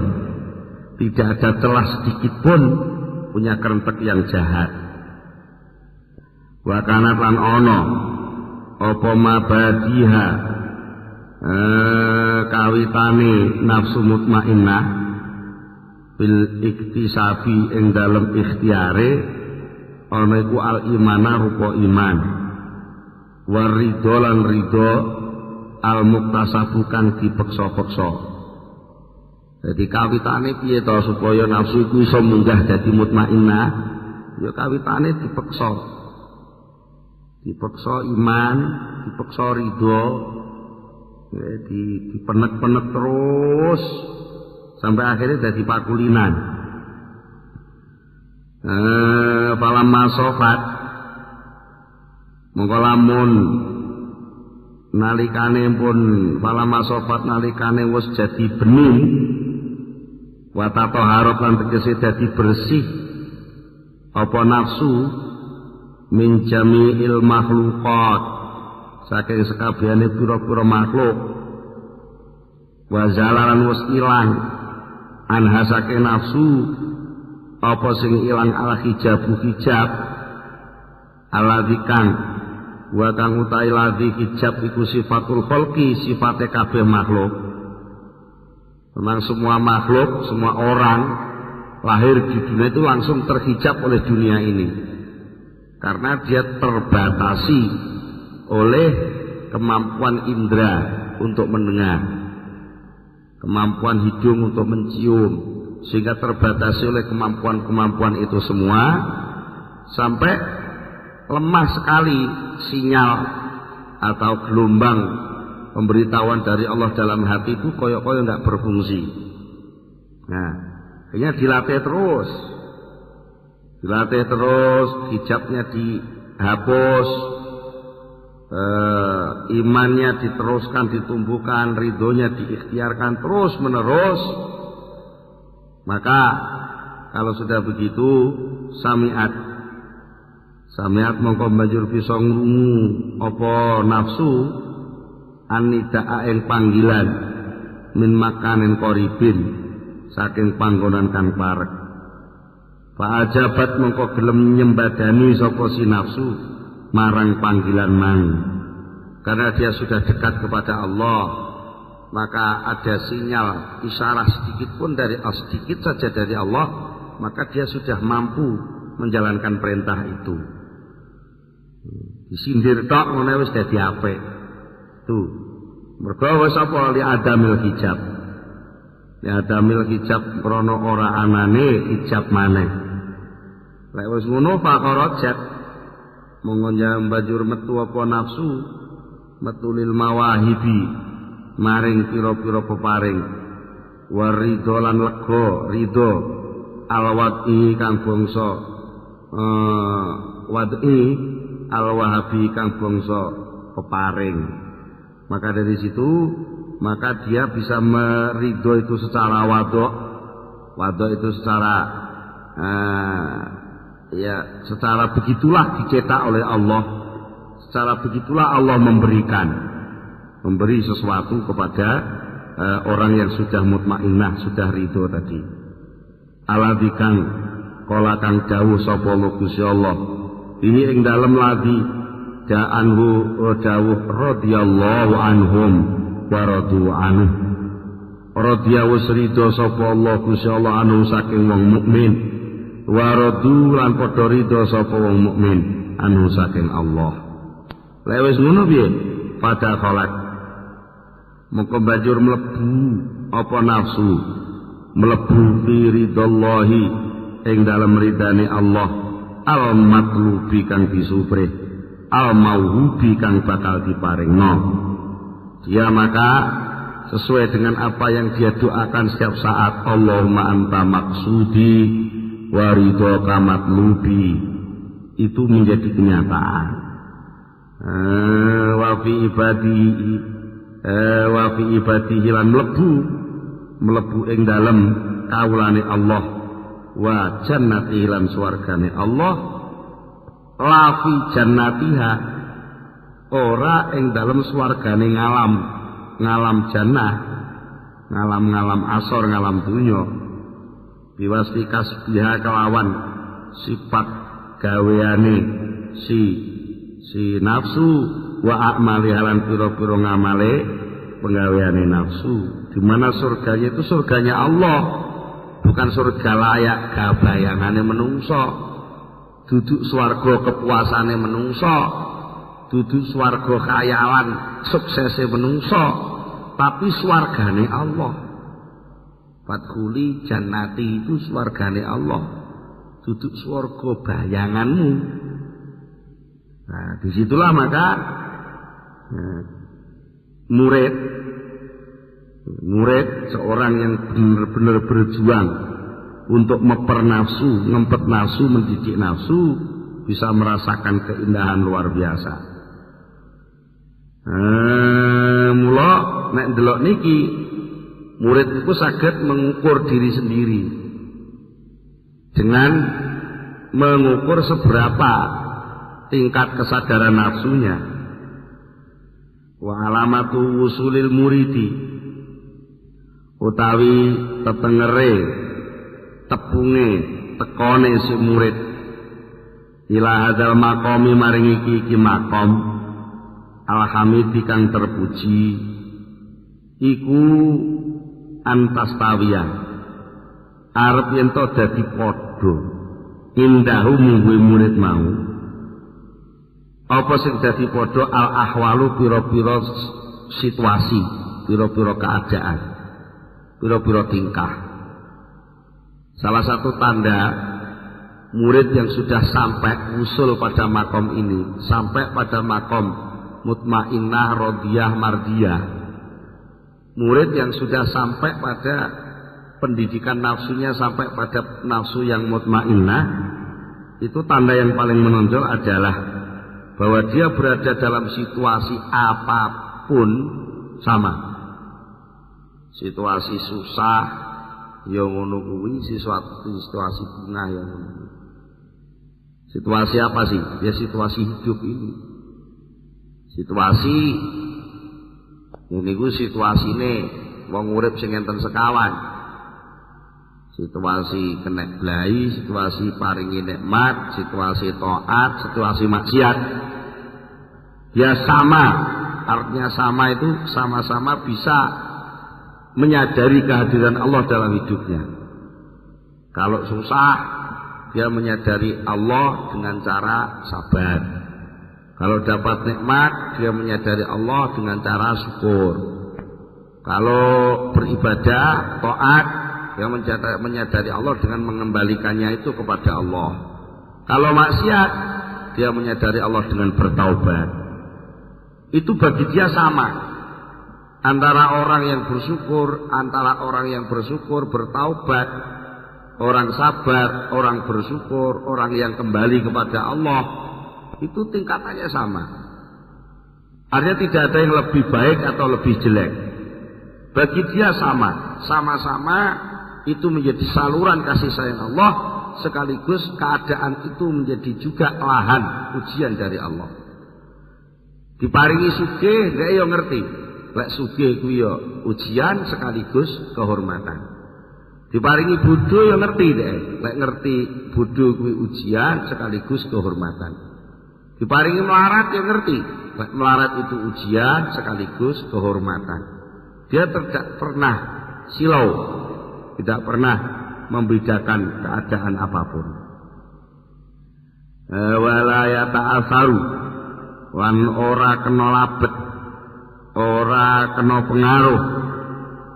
Tidak ada celah sedikit pun punya kerentek yang jahat. Wa kanat lan ono apa mabadiha kawitane nafsu mutmainnah bil iktisabi ing dalem ikhtiare ana iku al imana rupa iman waridho lan ridho al muktasabu kang dipeksa-peksa. Jadi kawitane piye to supaya nafsu iku iso munggah dadi mutmainnah? Ya kawitane dipeksa. Dipeksa iman, dipeksa ridho, dipenek-penek terus sampai akhirnya dadi pakulinan. Falam masofat mongko lamun nalikane pun falam masofat nalikane wis jadi bening wa tataharat lan tegese dadi bersih apa nafsu min jami'il makhluqat saking sekabehane pira-pira makhluk wa zalalan wis ilang anha saking nafsu apa sing ilang al hijabu hijab aladzikang wa kang utahe ladzi hijab iku sifatul khalqi sifate kabeh makhluk. Memang semua makhluk, semua orang lahir di dunia itu langsung terhijab oleh dunia ini karena dia terbatasi oleh kemampuan indera untuk mendengar, kemampuan hidung untuk mencium, sehingga terbatasi oleh kemampuan-kemampuan itu semua sampai lemah sekali sinyal atau gelombang pemberitahuan dari Allah dalam hati itu koyok-koyok nggak berfungsi. Nah, akhirnya dilatih terus, hijabnya dihapus, imannya diteruskan, ditumbuhkan, ridhonya diikhtiarkan terus menerus. Maka kalau sudah begitu samiat mongko banjur bisa ngrungu apa nafsu anidaa ing panggilan min makanin qaribin saking panggonan kang parek. Fa ajabat mongko gelem nyembadani sapa si nafsu marang panggilan mang. Karena dia sudah dekat kepada Allah, maka ada sinyal isyarat sedikit pun sedikit saja dari Allah, maka dia sudah mampu menjalankan perintah itu. Disindir tok ngene wis dadi apik. Tuh. Mergo wis apa li adamil hijab. Li adamil hijab krana ora anane hijab maneh. Lek wis ngono faqarajat monggo banjur metu apa nafsu metu lil mawahibi maring pira-pira peparing waridho lan lega ridho alwati kang bangsa wadi al-wahabi kang bangsa peparing. Maka dari situ maka dia bisa meridho itu secara wadok itu secara secara begitulah dicetak oleh Allah, secara begitulah Allah memberi sesuatu kepada orang yang sudah mutmainnah, sudah ridho tadi. Aladzi kang kala kang dawuh sapa Gusti Allah. Ini ing dalem ladzi da'anhu dawuh radhiyallahu anhum wa radu anhu. Radhiyallahu ridho sapa Allah Gusti Allah anu saking wong mukmin. Wa radu lan padha ridho sapa wong mukmin anu saking Allah. Lek wis ngono piye? Pada kholak mongko banjur mlebu apa nafsu mlebu fi ridallahi ing dalem ridane Allah al matlubi kang disuprih al mauhubi kang bakal diparingno. Dia maka sesuai dengan apa yang dia doakan setiap saat, Allahumma anta maksudi wa ridhoka matlubi, itu menjadi kenyataan. Wa fi ibadihi lan mlebu ing dalem kawulane Allah, wa jannati lan swargane Allah, la fi jannatiha ora ing dalem swargane ngalam jannah, ngalam asor, ngalam dunya, biwasti kasbiha kelawan sifat gaweane si nafsu wa a'mali halan pira-pira ngamale penggaweane nafsu. Di mana surganya itu surganya Allah, bukan surga layak gabayangane menungso, duduk swarga kepuasane menungso, duduk swarga khayalan suksese menungso, tapi swargane Allah. Fadkhuli jannati itu swargane Allah, duduk swarga bayanganmu. Nah, disitulah maka murid seorang yang benar-benar berjuang untuk ngempet nafsu, mendidik nafsu, bisa merasakan keindahan luar biasa. Mula nek ndelok niki murid itu saged mengukur diri sendiri dengan mengukur seberapa tingkat kesadaran nafsunya. Wa alamatu wusulil muridi utawi tetengere tepunge tekone si murid ila hadzal maqami maring iki maqam alhamidi kang terpuji iku antastawiyah arep yen to dadi padha indahu mungguhe murid mau. Apa sing dadi padha al ahwalu pira-pira situasi, pira-pira keadaan, pira-pira tingkah. Salah satu tanda murid yang sudah sampai usul pada makom ini, sampai pada makom mutmainnah, radiyah, mardiyah. Murid yang sudah sampai pada pendidikan nafsunya, sampai pada nafsu yang mutmainnah, itu tanda yang paling menonjol adalah bahwa dia berada dalam situasi apapun sama. Situasi susah yang ngono kuwi, situasi bunga yang ngono. Situasi apa sih? Ya situasi hidup ini. Situasi niku situasine wong urip sing enten sekawan. Situasi kena blai, situasi paringi nikmat, situasi taat, situasi maksiat. Ya sama, artinya sama itu sama-sama bisa menyadari kehadiran Allah dalam hidupnya. Kalau susah, dia menyadari Allah dengan cara sabar. Kalau dapat nikmat, dia menyadari Allah dengan cara syukur. Kalau beribadah, taat, dia menyadari Allah dengan mengembalikannya itu kepada Allah. Kalau maksiat, dia menyadari Allah dengan bertaubat. Itu bagi dia sama. Antara orang yang bersyukur, antara orang yang bersyukur bertaubat, orang sabar, orang bersyukur, orang yang kembali kepada Allah, itu tingkatannya sama. Artinya tidak ada yang lebih baik atau lebih jelek. Bagi dia sama, sama-sama itu menjadi saluran kasih sayang Allah, sekaligus keadaan itu menjadi juga lahan ujian dari Allah. Diparingi sugih, dia yo ngerti lek sugih kuwi ya ujian sekaligus kehormatan. Diparingi bodho ya ngerti deh, lek ngerti bodho kuwi ujian sekaligus kehormatan. Diparingi melarat ya ngerti, lek melarat itu ujian sekaligus kehormatan. Dia tidak pernah silau, tidak pernah membedakan keadaan apapun. Wala yata'asaru, wan ora kena labet, ora kena pengaruh.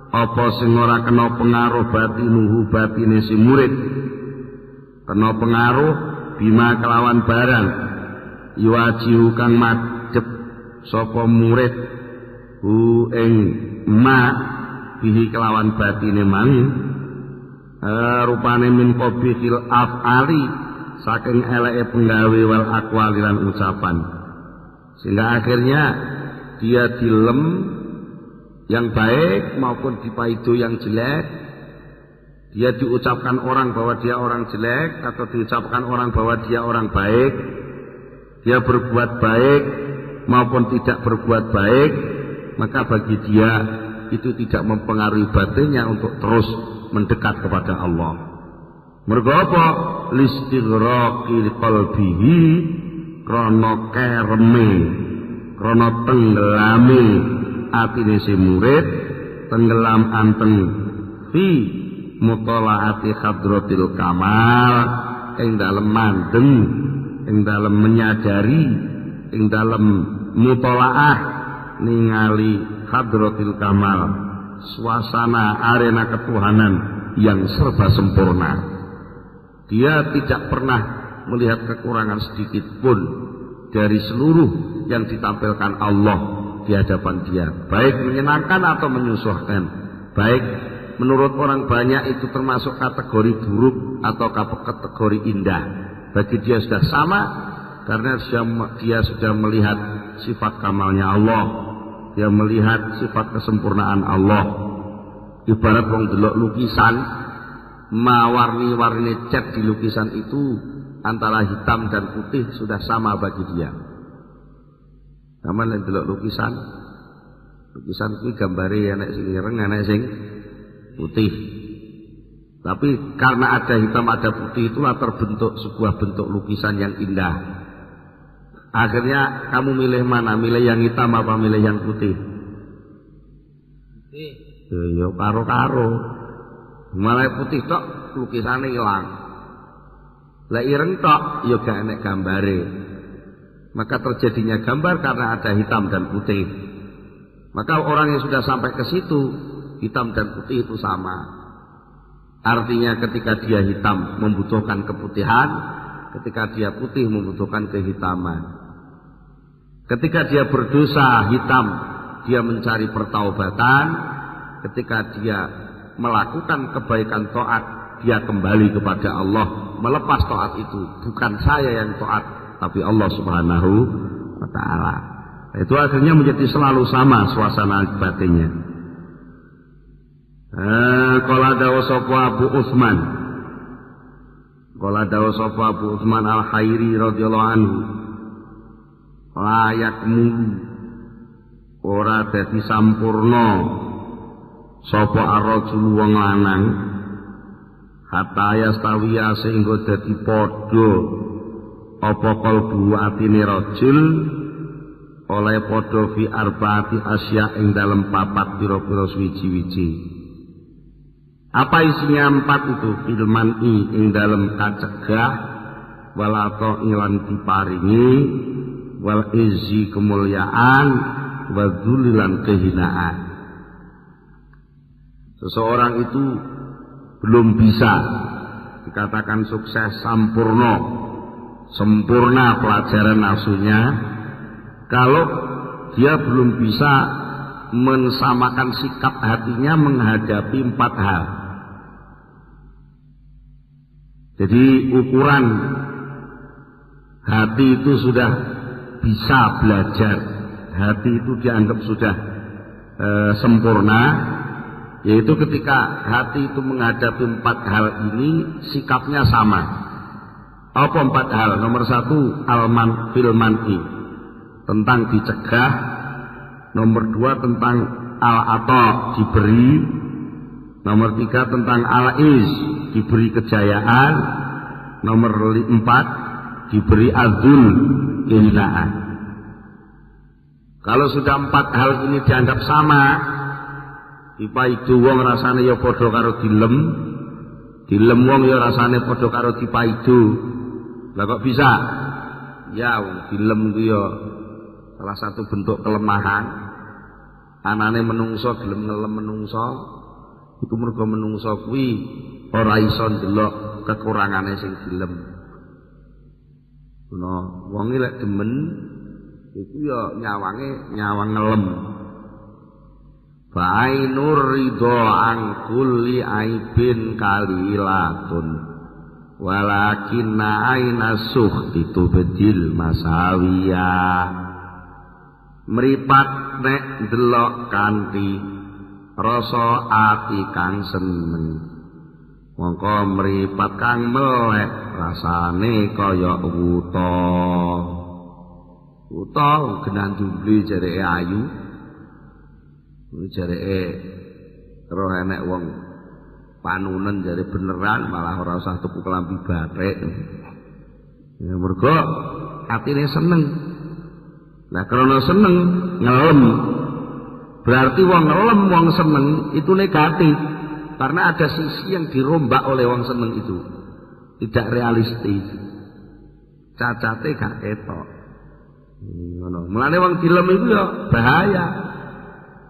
Apa sing ora kena pengaruh batinuhu batine si murid, kena pengaruh bima kelawan barang yuwajihu kang madhep sapa murid hu ing ma bihi kelawan batine mang rupane min qabihil af'ali saking eleke penggawe wal aqwali lan ucapan, sehingga akhirnya dia dilem yang baik maupun dipaido yang jelek. Dia diucapkan orang bahwa dia orang jelek atau diucapkan orang bahwa dia orang baik. Dia berbuat baik maupun tidak berbuat baik, maka bagi dia itu tidak mempengaruhi batinnya untuk terus mendekat kepada Allah. Mergo apa? Listighraqi qalbihi, krana kereme, krana tenggelame atine si murid, tenggelam anteng fi mutalaati hadratil kamal, ing dalem mandeng, ing dalem menyadari, ing dalem mutalaah ningali hadratil kamal, suasana arena ketuhanan yang serba sempurna. Dia tidak pernah melihat kekurangan sedikit pun dari seluruh yang ditampilkan Allah di hadapan dia, baik menyenangkan atau menyusahkan, baik menurut orang banyak itu termasuk kategori buruk atau kategori indah. Bagi dia sudah sama, karena dia sudah melihat sifat kamalnya Allah, dia melihat sifat kesempurnaan Allah. Ibarat wong delok lukisan, warni-warni cat di lukisan itu antara hitam dan putih sudah sama bagi dia. Sama nek delok lukisan kuwi gambare enek sing ireng, enek sing putih. Tapi karena ada hitam ada putih itulah terbentuk sebuah bentuk lukisan yang indah. Akhirnya kamu milih mana? Milih yang hitam apa milih yang putih? Putih. Ya karo-karo. Malah putih tok lukisannya hilang. Lah ireng tok ya gak enek gambare. Maka terjadinya gambar karena ada hitam dan putih. Maka orang yang sudah sampai ke situ, hitam dan putih itu sama. Artinya ketika dia hitam membutuhkan keputihan, ketika dia putih membutuhkan kehitaman. Ketika dia berdosa hitam, dia mencari pertaubatan. Ketika dia melakukan kebaikan taat, dia kembali kepada Allah, melepas taat itu. Bukan saya yang taat, tapi Allah Subhanahu wa ta'ala. Itu akhirnya menjadi selalu sama suasana batinnya. Qala dawu sapa Abu Utsman. Qala dawu sapa Abu Utsman Al-Khairi radhiyallahu anhu. Layakmu ora dadi sampurna sapa ar-rajul wong lanang hatta yastawiya sehingga dadi padha apa kalbu atine rajul oleh padha fi arbaati asya ing dalem papat pira-pira suwiji-wiji. Apa isinya 4 itu? Ilman ing dalem kacegah, walato ilan diparingi, wal izzi kemuliaan, wa dzulilan kehinaan. Seseorang itu belum bisa dikatakan sukses sempurna pelajaran nafsunya kalau dia belum bisa mensamakan sikap hatinya menghadapi 4 hal. Jadi ukuran hati itu sudah bisa belajar, hati itu dianggap sudah sempurna, yaitu ketika hati itu menghadapi 4 hal ini sikapnya sama. Apa 4 hal? Nomor 1 alman fil man'i, tentang dicegah Nomor 2 tentang al-ata, diberi. Nomor 3 tentang al-iz, diberi kejayaan. Nomor 4 diberi azul, kehinaan. Kalau sudah 4 hal ini dianggap sama, dipaidu wong rasane ya padha karo dilem, dilem wong ya rasane padha karo dipaidu. Lah kok bisa? Ya wong dilem ku ya salah satu bentuk kelemahan. Anane menungso gelem ngelem menungso, iku mergo menungso kuwi ora iso ndelok kekurangane sing dilem. Wong lek demen iku ya nyawang ngelem. Fa'ainur ridho an kulli aibin kalilatun walakinna aina sukhti tubdil masawiya. Mripat nek ndelok kanthi rasa ati kang seneng, mongko mripat kang melek rasane kaya wuta. Wuta genandumble jareke ayu, jareke terus enek wong panunen jare beneran malah ora usah tuku kelambi batik. Ya mergo atine seneng. Nah karena seneng ngelem, berarti wong ngelem wong seneng itu negatif, karena ada sisi yang dirombak oleh wong seneng itu tidak realistis, cacate gak ketok. Mulane wong dilem itu ya bahaya.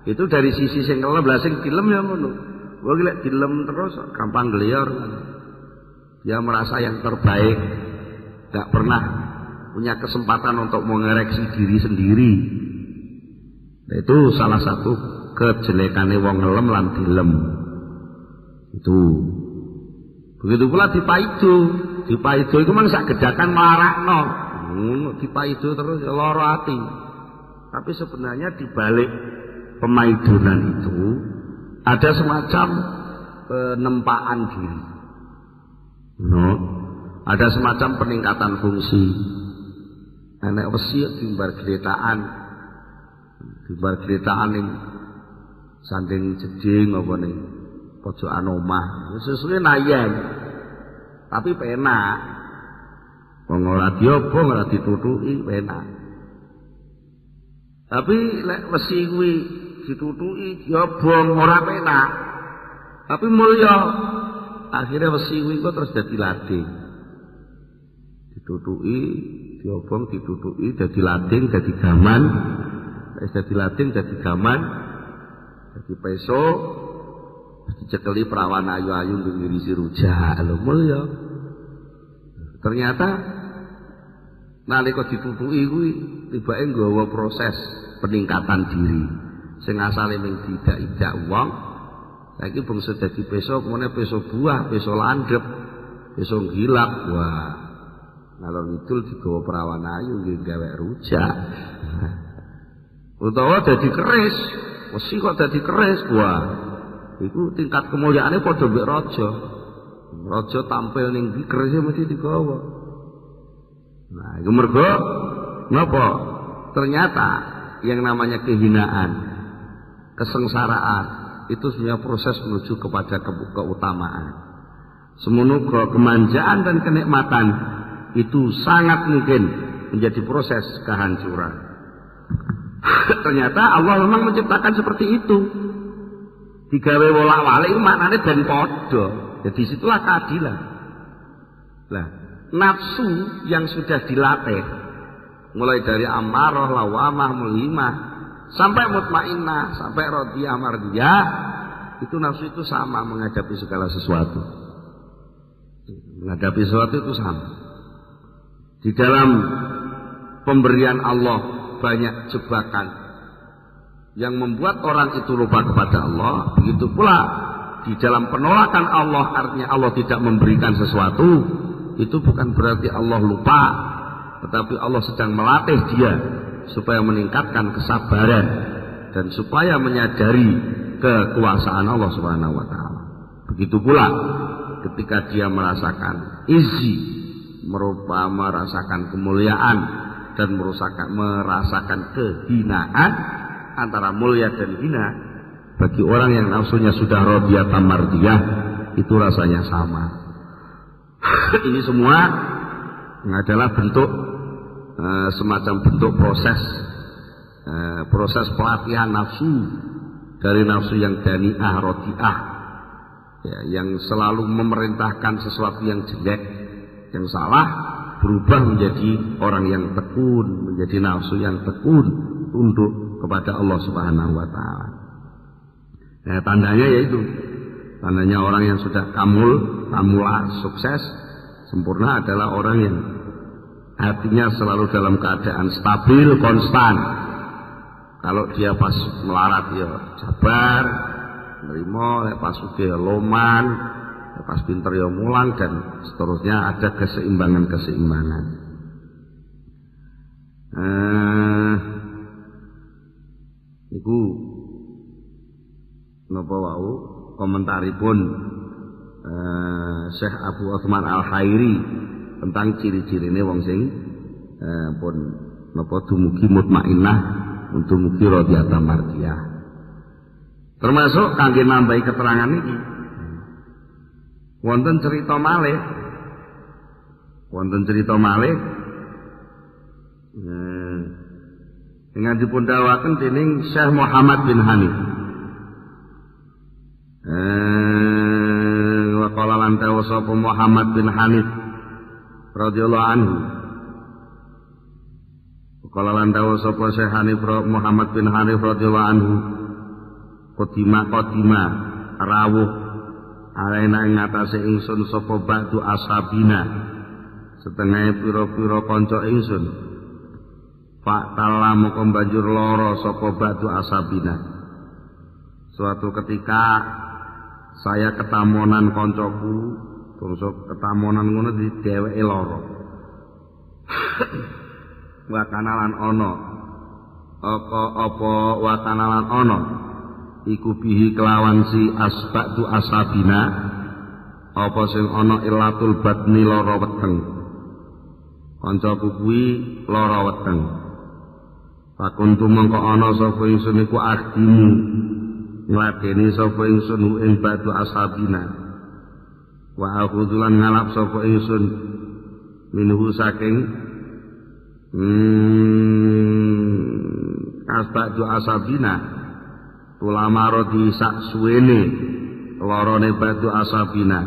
Itu dari sisi sing ngelem, lah sing dilem ya ngono. Wong lek dilem terus gampang gleyar. Dia merasa yang terbaik, gak pernah punya kesempatan untuk mengoreksi diri sendiri. Itu salah satu kejelekane wong ngelem lan dilem. Itu. Begitu pula dipaido. Dipaido itu memang sak gedakan marakno. Dipaido terus ya lara ati. Tapi sebenarnya di balik pemaidonan itu ada semacam penempaan diri. Ada semacam peningkatan fungsi. Enek wesi dimbar gletaan ning sanding jeding apa ning pojokan omah. Sesuai nayen. Tapi penak. Wong ora diopo ora ditutuki penak. Tapi lek wesi kuwi ditutuki diobong ora penak. Tapi mulya. Akhirnya wesi kuwi kok terus dadi lading. Ditutuki diobong ditutuki dadi lading dadi gaman, wis dadi lading dadi gaman, dadi peso, dicekeli perawan ayu-ayu ngirisi rujak lho mulya. Ternyata nalika ditutuki kuwi tibake nggawa proses peningkatan diri. Sing asale ning tidak wong, saiki bangsa dadi peso, kemene peso buah, peso landhep, peso gilap, wah. Nalor ngidul digawa perawan ayu nggih gawe rujak. Utawa dadi keris, wesi kok dadi keris, wah. Iku tingkat kemuliaane padha mbek raja. Raja tampil ning kerise mesti digawa. Nah, iku mergo napa? Ternyata yang namanya kehinaan, kesengsaraan itu sebenarnya proses menuju kepada keutamaan. Semono kemanjaan dan kenikmatan itu sangat mungkin menjadi proses kehancuran. Ternyata Allah memang menciptakan seperti itu. Digawe wolak-walik maknane ben padha. Jadi situlah keadilan. Lah, nafsu yang sudah dilatih mulai dari amarah, lawamah, mulhimah sampai mutmainnah, sampai radhiyah, mardiyah, itu nafsu itu sama menghadapi segala sesuatu. Menghadapi sesuatu itu sama. Di dalam pemberian Allah banyak jebakan yang membuat orang itu lupa kepada Allah. Begitu pula di dalam penolakan Allah, artinya Allah tidak memberikan sesuatu, itu bukan berarti Allah lupa, tetapi Allah sedang melatih dia supaya meningkatkan kesabaran dan supaya menyadari kekuasaan Allah Subhanahu wa taala. Begitu pula ketika dia merasakan izzi, merasakan kemuliaan dan merasakan kehinaan, antara mulia dan hina bagi orang yang nafsunya sudah radiyah mardiyah itu rasanya sama. Ini semua adalah bentuk semacam bentuk proses pelatihan nafsu dari nafsu yang dani'ah radiyah, ya, yang selalu memerintahkan sesuatu yang jelek, yang salah, berubah menjadi orang yang tekun, menjadi nafsu yang tekun, tunduk kepada Allah Subhanahu wa taala. Nah, tandanya yaitu tandanya orang yang sudah kamula, sukses, sempurna adalah orang yang hatinya selalu dalam keadaan stabil, konstan. Kalau dia pas melarat ya sabar, nerima, pas sugih ya loman, pas pinter ya mulang, dan seterusnya, ada keseimbangan. Iku napa wau komentaripun Syekh Abu Utsman Al-Khairi tentang ciri-cirine wong sing pun napa dumugi mutmainnah untuk mugi radhiyatan mardiyah. Termasuk kangge nambahi keterangan iki wonten cerita malih dengan dipundhawaken dening Syekh Muhammad bin Hanif. Wa qala lan tawassafa Muhammad bin Hanif radhiyallahu anhu. Qala lan tawassafa Syekh Hanif Muhammad bin Hanif radhiyallahu anhu. Qadima rawuh alaina ing atase ingsun sapa ba'du ashabina setengah pira-pira kanca ingsun. Pak tala moko banjur lara sapa ba'du ashabina. Suatu ketika saya ketamonan koncoku, terus ketamonan ngono di dheweke lara. Wa kanalan ana apa wa kanalan ana iku bihi kelawan si asba'du ashabina apa sing ana ilatul batni lara weteng. Kancaku kuwi lara weteng. Pakuntu mengko ana sapa ingsun iku akdimu ngladeni sapa ingsun ing ba'du ashabina. Wa akhudulan ngalap sapa ingsun minhu saking asba'du ashabina tulamaro di sak suwene larane ba'du ashabina.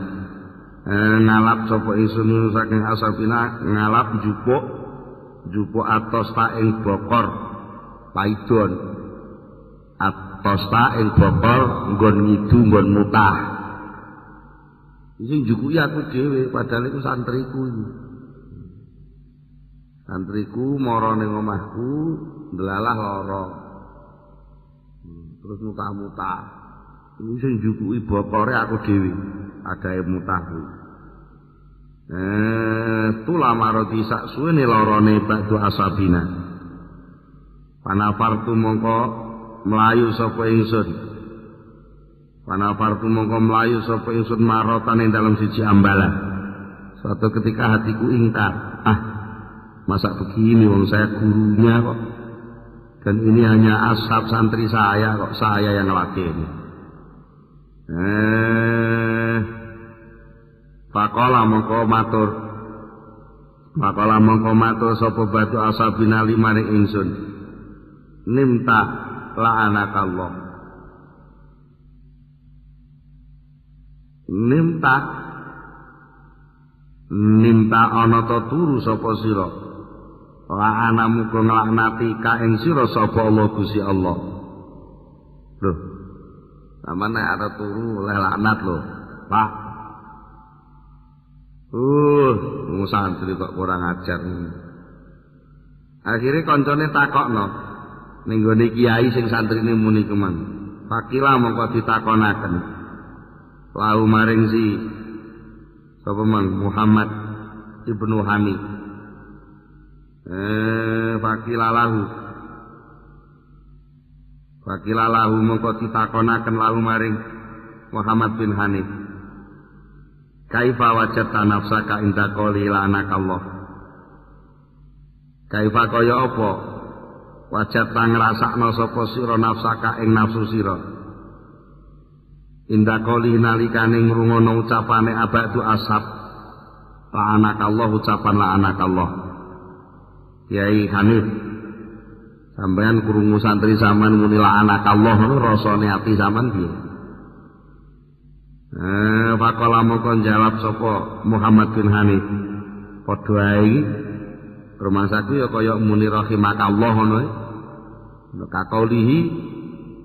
Ngalap sapa ingsun saking ashabina, ngalap njupuk atos ta ing bokor paidon, atos ta ing bokor nggon ngidu nggon mutah. Sing njukuki aku dhewe, padahal iku santriku iki. Santriku mara ning omahku ndelalah lara. Terus mutah-mutah. Iki sing njukuki bokore aku dhewe, adae mutahku. Tulamaroti sak suwene larane ba'du ashabina. Panafartu mongko mlayu sapa ingsun. Panafartu mongko mlayu sapa ingsun marotan ing dalam siji ambalan. Suatu ketika hatiku ingkar, masa begini wong saya gurunya kok. Dan ini hanya ashab santri saya kok, saya yang ngelatih. Faqala mongko matur sapa ba'du ashabina limane ingsun. Nimta la'anakallah. Nimta ana ta turu sapa sira. La'ana muga nglaknati ka ing sira sapa Allah Gusti Allah. Lho. Sampeyan nek arep turu oleh laknat lho, Pak. Santri kok kurang ajar. Akhire kancane takokno ning gone kiai sing santrine muni kemang. Fakila mongko ditakonaken. Lahu maring si sapa man Muhammad Ibnu Hanif. Fakila lahu mongko ditakonaken lahu maring Muhammad bin Hanif. Kaifa wajadta nafsaka inda qouli la'anakallah. Kaifa kaya apa wajat tang ngrasakno sapa sira nafsaka ing nafsu sira inda qoli nalikane ngrungono ucapane abadu asab la'anakallah ucapan la'anakallah Kiai Hanif sampean krungu santri sampean muni la'anakallah rasane ati sampean piye faqala mongko jawab sapa Muhammad bin Hanif padha ae rumasaku ya kaya muni rahimakallah ngono kakaulihi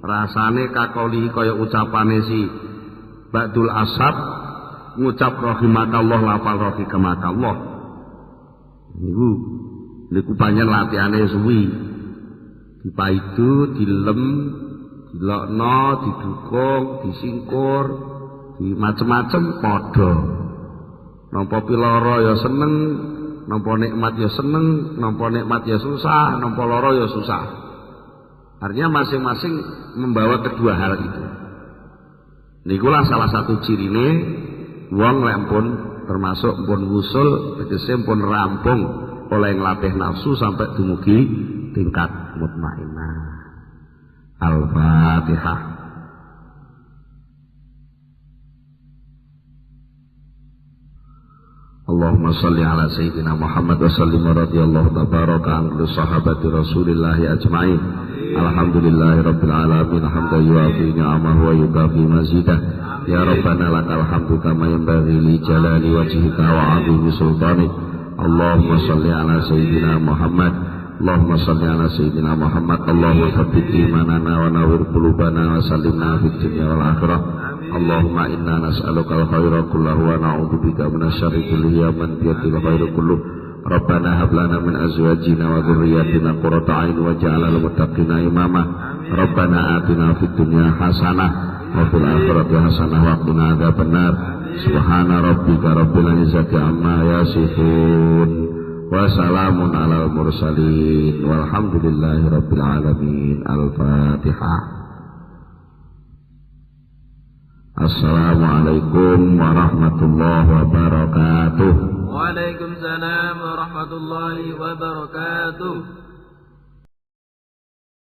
rasane kakaulihi kaya ucapane si ba'dul asab ngucap rahimakallah lafal rahimakallah niku panjen latihane suwi dipaidu dilem dilokno didukung disingkur di macem-macem padha nampa pilara ya seneng nampa nikmat ya seneng nampa nikmat ya susah nampa lara ya susah artinya masing-masing membawa kedua hal itu nikulah salah satu cirine wong lek pun termasuk pun wusul tegese pun rampung oleh nglatih nafsu sampai dumugi tingkat mutmainnah Al-Fatihah. Allahumma salli ala sayyidina Muhammad wa sallim wa radiyallahu tabaraka an kulli sahabati rasulillahi ajma'in alhamdulillahi rabbil alamin hamdan yuafi ni'amahu wa yukafi mazidah ya rabbana lakal hamdu kama yanbaghi li jalali wajhika wa 'azimi sultanik Allahumma salli ala sayyidina Muhammad Allahumma salli ala sayyidina Muhammad Allahumma thabbit imanana wa nawwir qulubana wa sallimna fid dunya wal akhirah Allahumma inna nas'aluka al-khaira kullahu wa na'udzubika minasyarri kullihi ya man biyadil khairu kulluh Rabbana hab lana min azwajina wa dhurriyyatina qurrata a'yun waj'alna lil muttaqina imama Rabbana atina fid dunya hasanah wa fil akhirati hasanah wa qina adzabannar subhana rabbika rabbil izzati amma yasifun wa salamun alal mursalin walhamdulillahi rabbil alamin al-fatihah. Assalamualaikum warahmatullahi wabarakatuh. Waalaikumsalam warahmatullahi wabarakatuh.